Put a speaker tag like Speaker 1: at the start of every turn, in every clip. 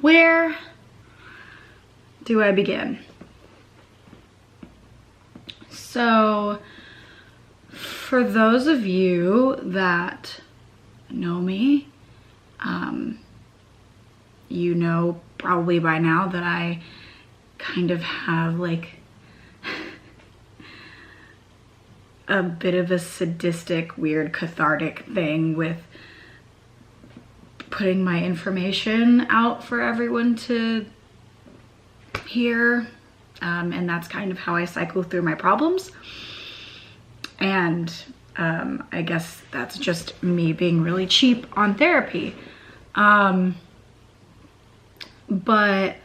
Speaker 1: Where do I begin? So, for those of you that know me, you know probably by now that I kind of have like a bit of a sadistic, weird, cathartic thing with putting my information out for everyone to hear. And that's kind of how I cycle through my problems. And I guess that's just me being really cheap on therapy. But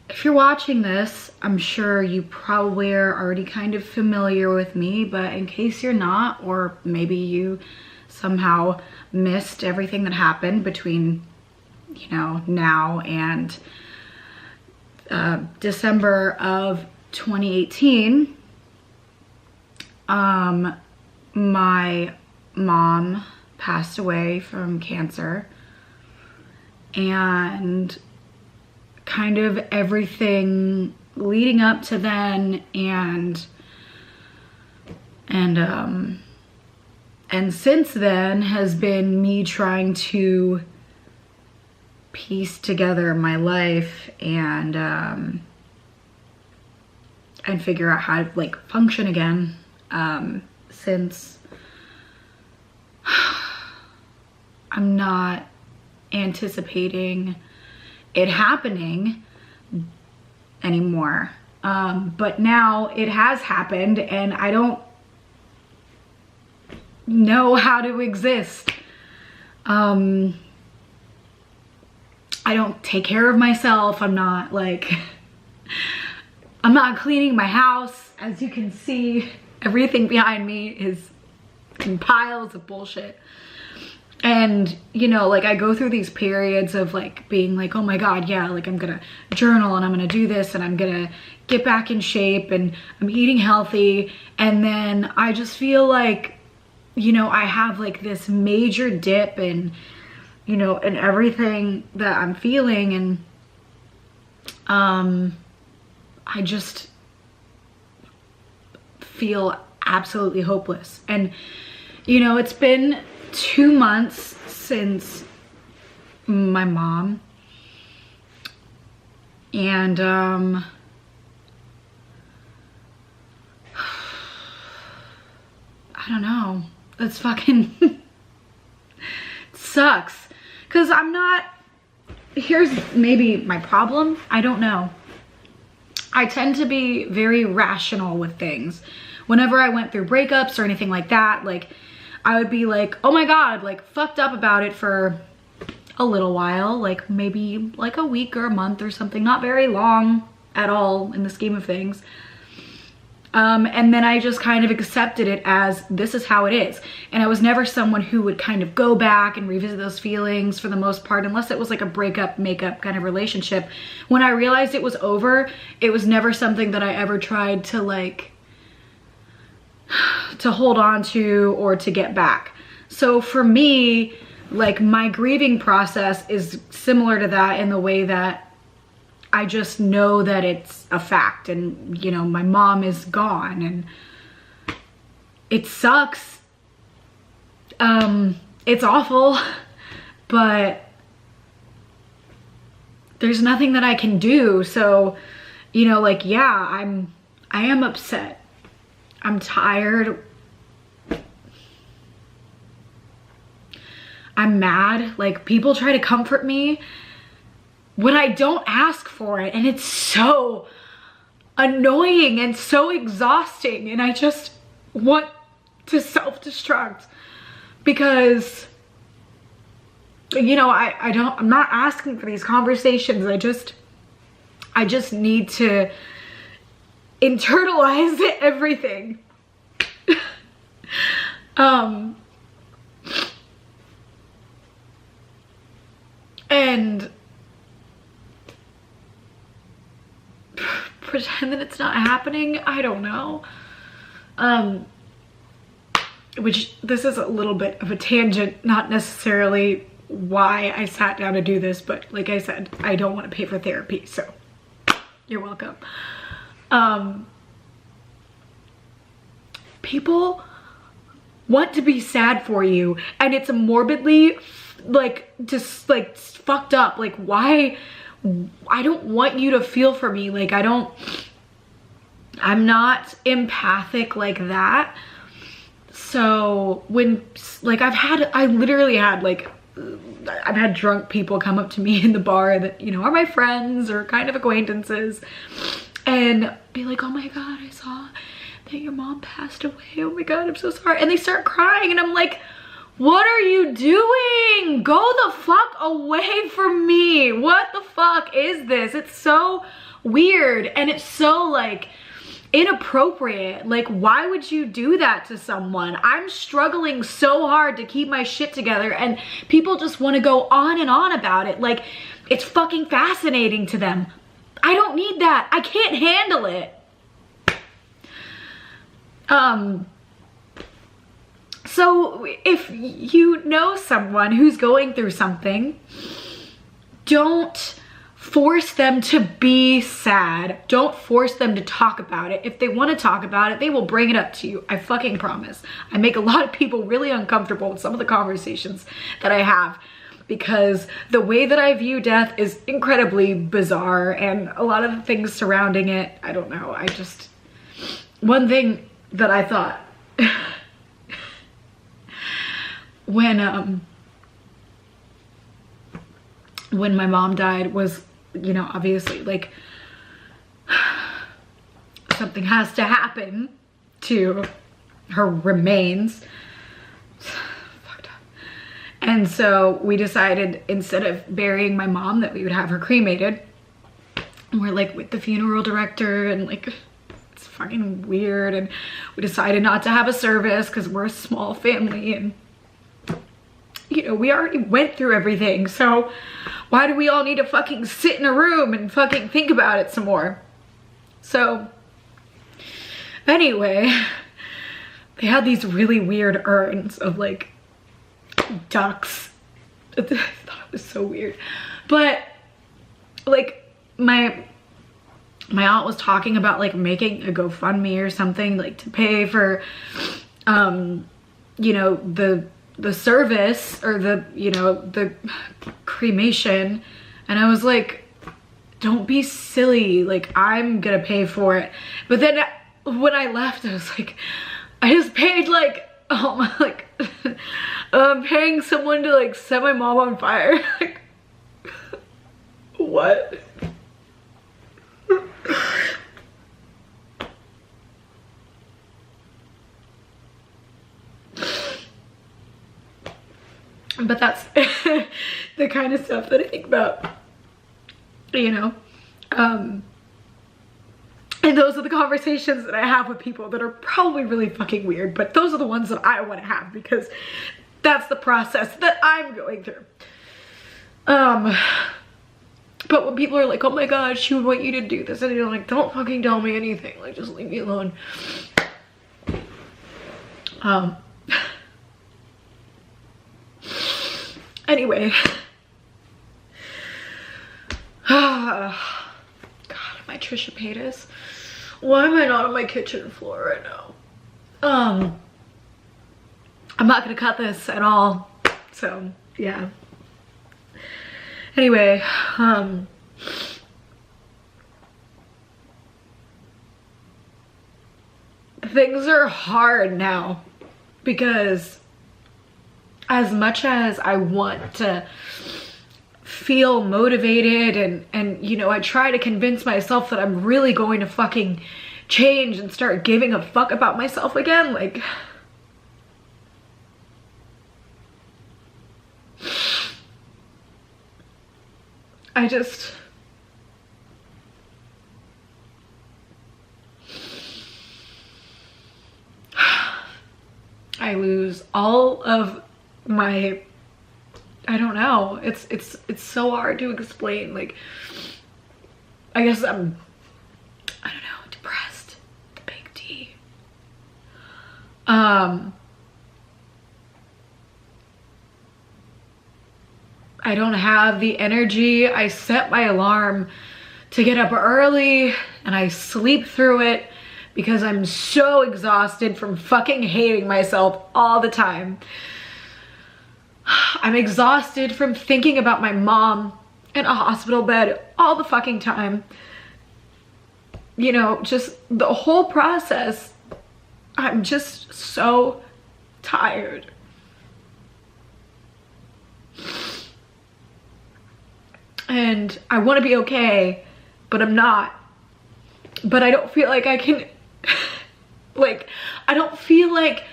Speaker 1: if you're watching this, I'm sure you probably are already kind of familiar with me, but in case you're not, or maybe you somehow missed everything that happened between, you know, now and December of 2018, my mom passed away from cancer, and kind of everything leading up to then and since then has been me trying to piece together my life and figure out how to like function again, since I'm not anticipating it happening anymore. But now it has happened and I don't know how to exist. I don't take care of myself. I'm not cleaning my house. As you can see, everything behind me is in piles of bullshit. And, you know, like I go through these periods of like being like, oh my God, yeah, like I'm gonna journal and I'm gonna do this and I'm gonna get back in shape and I'm eating healthy. And then I just feel like, you know, I have like this major dip in, you know, in everything that I'm feeling. And I just feel absolutely hopeless. And, you know, it's been 2 months since my mom, and I don't know, it's fucking it sucks because I'm not, here's maybe my problem, I don't know. I tend to be very rational with things. Whenever I went through breakups or anything like that, like I would be like, oh my God, like fucked up about it for a little while, like maybe like a week or a month or something, not very long at all in the scheme of things. And then I just kind of accepted it as this is how it is. And I was never someone who would kind of go back and revisit those feelings for the most part, unless it was like a breakup, makeup kind of relationship. When I realized it was over, it was never something that I ever tried to like to hold on to or to get back. So for me, like my grieving process is similar to that in the way that I just know that it's a fact and, you know, my mom is gone and it sucks. It's awful, but there's nothing that I can do. So, you know, like, yeah, I am upset. I'm tired. I'm mad. Like people try to comfort me when I don't ask for it. And it's so annoying and so exhausting. And I just want to self-destruct because, you know, I'm not asking for these conversations. I just need to internalize everything. And pretend that it's not happening. I don't know. which this is a little bit of a tangent, not necessarily why I sat down to do this, but like I said, I don't want to pay for therapy, so you're welcome. People want to be sad for you, and it's morbidly like just like fucked up. Like, why? I don't want you to feel for me. Like, I'm not empathic like that. So when like I literally had like, I've had drunk people come up to me in the bar that, you know, are my friends or kind of acquaintances, and be like, oh my God, I saw that your mom passed away. Oh my God, I'm so sorry. And they start crying, and I'm like, what are you doing? Go the fuck away from me. What the fuck is this? It's so weird, and it's so like inappropriate. Like, why would you do that to someone? I'm struggling so hard to keep my shit together, and people just want to go on and on about it. Like, it's fucking fascinating to them. I don't need that. I can't handle it. So if you know someone who's going through something, don't force them to be sad. Don't force them to talk about it. If they want to talk about it, they will bring it up to you. I fucking promise. I make a lot of people really uncomfortable with some of the conversations that I have, because the way that I view death is incredibly bizarre, and a lot of the things surrounding it, I don't know. One thing that I thought when my mom died was, you know, obviously like something has to happen to her remains. Fucked up. And so we decided, instead of burying my mom, that we would have her cremated. And we're like with the funeral director, and like it's fucking weird, and we decided not to have a service because we're a small family, and you know, we already went through everything, so why do we all need to fucking sit in a room and fucking think about it some more? So anyway, they had these really weird urns of like ducks. I thought it was so weird. But like my aunt was talking about like making a GoFundMe or something, like to pay for you know, the service, or the, you know, the cremation. And I was like, don't be silly, like I'm gonna pay for it. But then when I left, I was like, I just paid like, oh my, like paying someone to like set my mom on fire. Like, what? But that's the kind of stuff that I think about, you know. And those are the conversations that I have with people that are probably really fucking weird, but those are the ones that I want to have, because that's the process that I'm going through. But when people are like, oh my God, she would want you to do this, and you're like, don't fucking tell me anything, like just leave me alone. Anyway, God, my Trisha Paytas. Why am I not on my kitchen floor right now? I'm not gonna cut this at all, so yeah. Anyway, things are hard now, because as much as I want to feel motivated and you know, I try to convince myself that I'm really going to fucking change and start giving a fuck about myself again, like I lose all of my, I don't know, it's so hard to explain. Like, I guess I don't know, depressed, the big D. I don't have the energy. I set my alarm to get up early and I sleep through it because I'm so exhausted from fucking hating myself all the time. I'm exhausted from thinking about my mom in a hospital bed all the fucking time. You know, just the whole process. I'm just so tired. And I want to be okay, but I'm not. But I don't feel like I can, like, I don't feel like,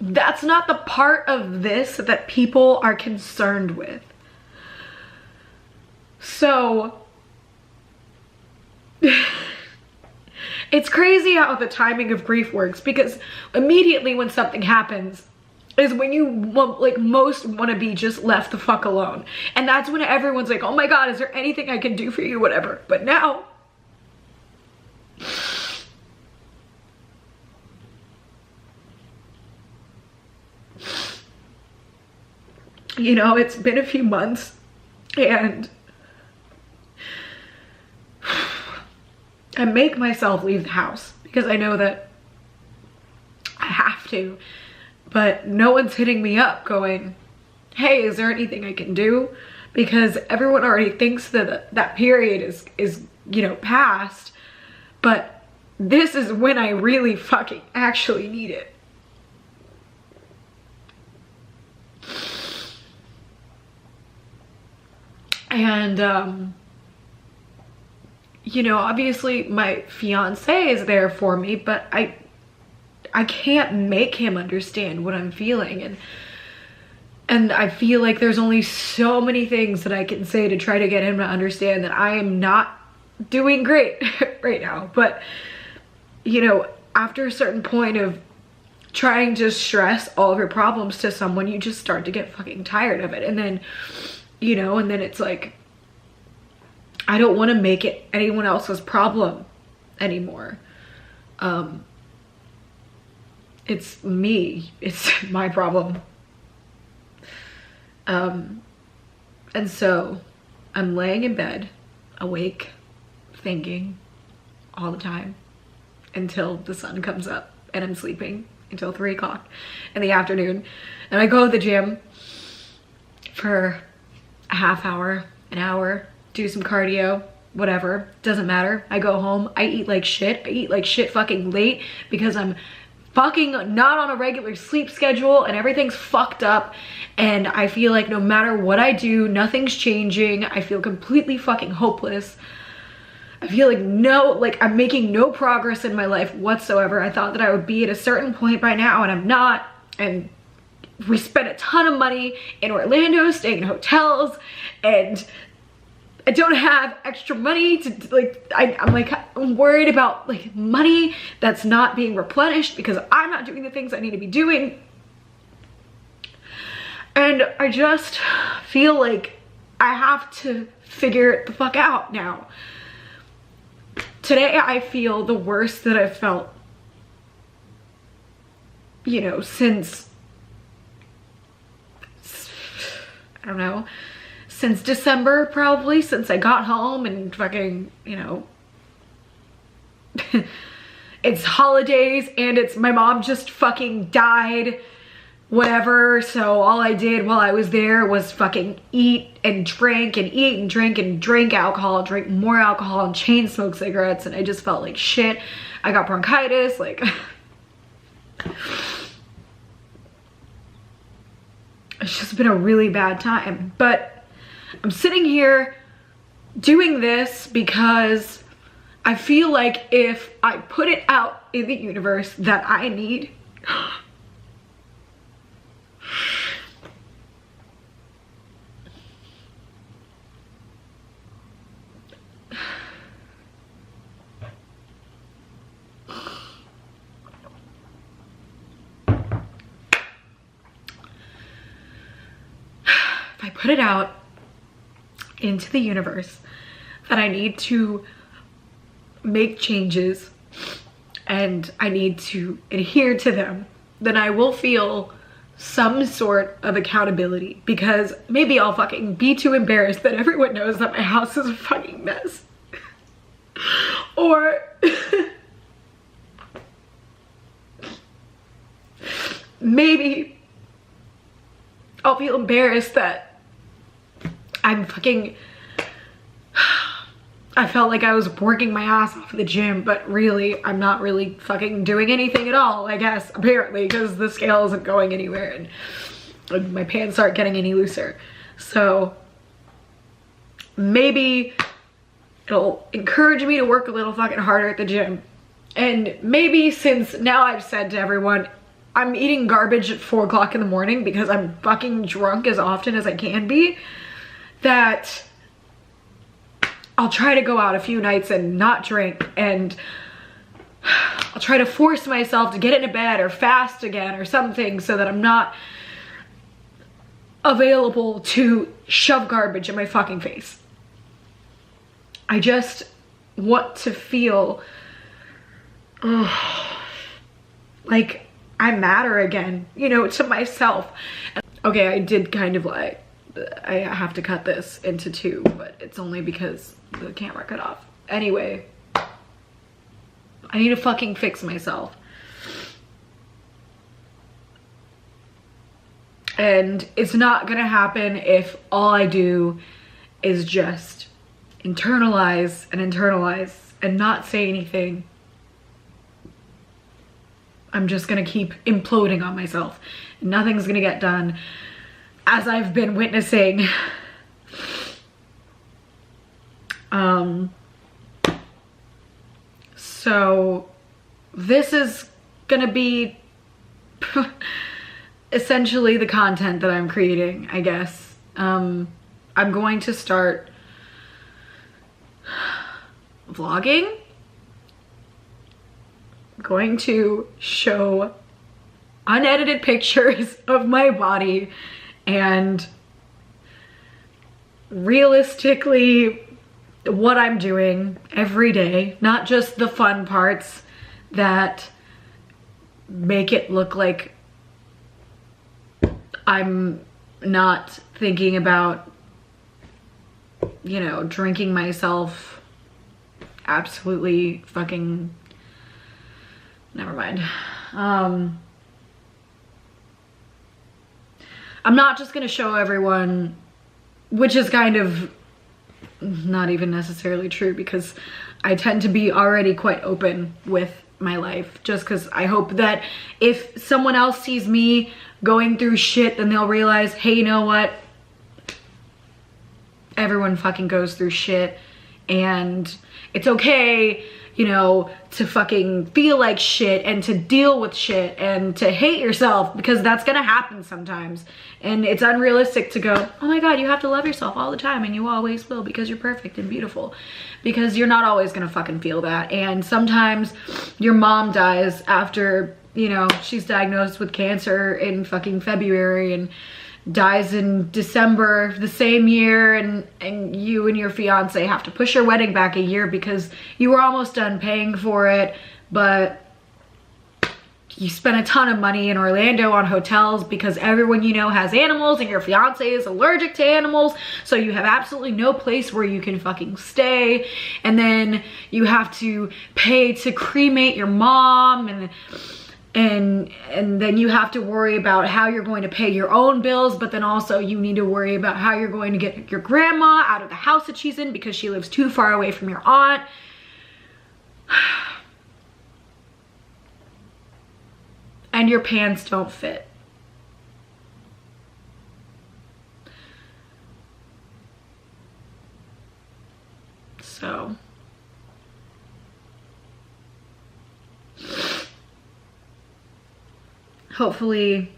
Speaker 1: that's not the part of this that people are concerned with. So, it's crazy how the timing of grief works, because immediately when something happens is when you like most want to be just left the fuck alone. And that's when everyone's like, oh my God, is there anything I can do for you, whatever. But now, you know, it's been a few months and I make myself leave the house because I know that I have to, but no one's hitting me up going, hey, is there anything I can do? Because everyone already thinks that that period is, you know, past, but this is when I really fucking actually need it. And, you know, obviously my fiance is there for me, but I can't make him understand what I'm feeling. And I feel like there's only so many things that I can say to try to get him to understand that I am not doing great right now. But, you know, after a certain point of trying to stress all of your problems to someone, you just start to get fucking tired of it. And then, you know, and then it's like, I don't want to make it anyone else's problem anymore. It's me, it's my problem. And so I'm laying in bed, awake, thinking all the time until the sun comes up, and I'm sleeping until 3 o'clock in the afternoon. And I go to the gym for a half hour, an hour, do some cardio, whatever, doesn't matter. I go home, I eat like shit. I eat like shit fucking late because I'm fucking not on a regular sleep schedule and everything's fucked up. And I feel like no matter what I do, nothing's changing. I feel completely fucking hopeless. I feel like I'm making no progress in my life whatsoever. I thought that I would be at a certain point by now and I'm not. And we spent a ton of money in Orlando, staying in hotels, and I don't have extra money to like, I'm worried about like money that's not being replenished because I'm not doing the things I need to be doing. And I just feel like I have to figure it the fuck out now. Today I feel the worst that I've felt, you know, since, I don't know, since December, probably, since I got home and fucking, you know, it's holidays and it's my mom just fucking died, whatever. So all I did while I was there was fucking eat and drink and eat and drink alcohol, drink more alcohol and chain smoke cigarettes. And I just felt like shit. I got bronchitis, like, it's just been a really bad time. But I'm sitting here doing this because I feel like if I put it out in the universe that I need, if I put it out into the universe that I need to make changes and I need to adhere to them then I will feel some sort of accountability, because maybe I'll fucking be too embarrassed that everyone knows that my house is a fucking mess. Or maybe I'll feel embarrassed that I'm fucking, I felt like I was working my ass off at the gym, but really, I'm not really fucking doing anything at all, I guess, apparently, because the scale isn't going anywhere and my pants aren't getting any looser. So maybe it'll encourage me to work a little fucking harder at the gym. And maybe, since now I've said to everyone, I'm eating garbage at 4 o'clock in the morning because I'm fucking drunk as often as I can be, that I'll try to go out a few nights and not drink, and I'll try to force myself to get into bed or fast again or something, so that I'm not available to shove garbage in my fucking face. I just want to feel like I matter again, you know, to myself. Okay, I did kind of lie. I have to cut this into 2, but it's only because the camera cut off. Anyway, I need to fucking fix myself. And it's not gonna happen if all I do is just internalize and not say anything. I'm just gonna keep imploding on myself. Nothing's gonna get done, as I've been witnessing. So this is gonna be essentially the content that I'm creating, I guess. I'm going to start vlogging. I'm going to show unedited pictures of my body and realistically what I'm doing every day, not just the fun parts that make it look like I'm not thinking about, you know, drinking myself absolutely fucking, never mind. I'm not just gonna show everyone, which is kind of not even necessarily true, because I tend to be already quite open with my life, just because I hope that if someone else sees me going through shit, then they'll realize, hey, you know what? Everyone fucking goes through shit, and it's okay, you know, to fucking feel like shit and to deal with shit and to hate yourself, because that's gonna happen sometimes. And it's unrealistic to go, oh my God, you have to love yourself all the time, and you always will, because you're perfect and beautiful, because you're not always gonna fucking feel that. And sometimes your mom dies after, you know, she's diagnosed with cancer in fucking February and dies in December the same year, and you and your fiance have to push your wedding back a year because you were almost done paying for it, but you spent a ton of money in Orlando on hotels because everyone you know has animals and your fiance is allergic to animals, so you have absolutely no place where you can fucking stay. And then you have to pay to cremate your mom, and then you have to worry about how you're going to pay your own bills, but then also you need to worry about how you're going to get your grandma out of the house that she's in because she lives too far away from your aunt. And your pants don't fit. So hopefully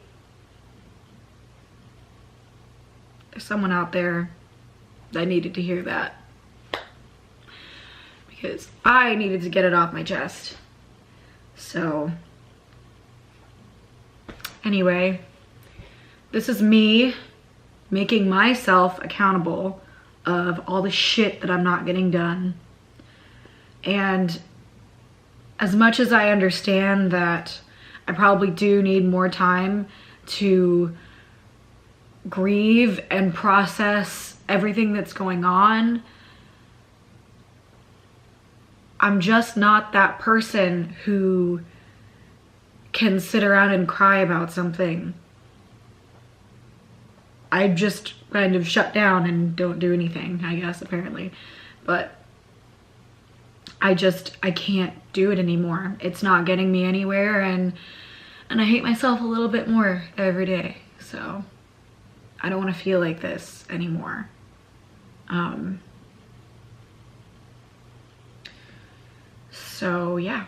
Speaker 1: there's someone out there that needed to hear that, because I needed to get it off my chest. So anyway, this is me making myself accountable of all the shit that I'm not getting done. And as much as I understand that I probably do need more time to grieve and process everything that's going on. I'm just not that person who can sit around and cry about something. I just kind of shut down and don't do anything, I guess, apparently. But I can't do it anymore. It's not getting me anywhere, and I hate myself a little bit more every day. So I don't want to feel like this anymore. So yeah.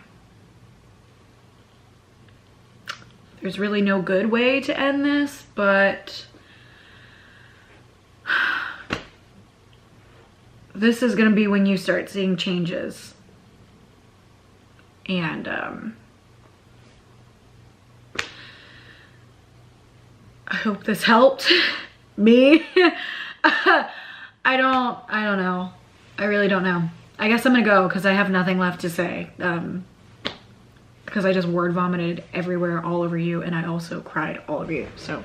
Speaker 1: There's really no good way to end this, but this is gonna be when you start seeing changes. And I hope this helped me. I don't know. I really don't know. I guess I'm gonna go because I have nothing left to say. Because I just word vomited everywhere, all over you, and I also cried all over you. So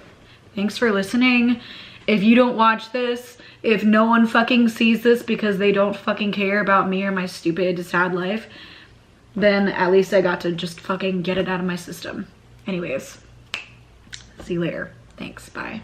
Speaker 1: thanks for listening. If you don't watch this, if no one fucking sees this because they don't fucking care about me or my stupid, sad life, then at least I got to just fucking get it out of my system. Anyways, see you later. Thanks, bye.